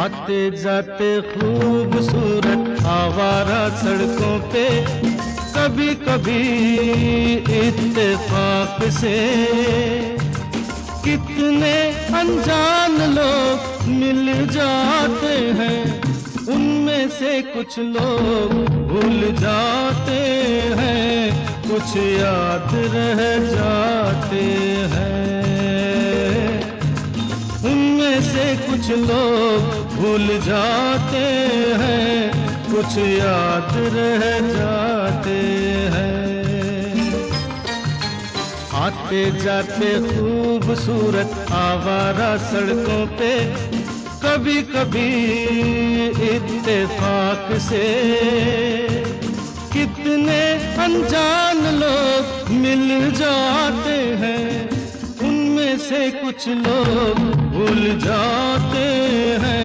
आते जाते खूबसूरत आवारा सड़कों पे कभी कभी इत्तेफाक से कितने अनजान लोग मिल जाते हैं, उनमें से कुछ लोग भूल जाते हैं, कुछ याद रह जाते हैं। उनमें से कुछ लोग भूल जाते हैं, कुछ याद रह जाते हैं। आते जाते खूबसूरत आवारा सड़कों पे कभी कभी इत्तेफाक से कितने अनजान लोग मिल जाते हैं, उनमें से कुछ लोग भूल जाते हैं।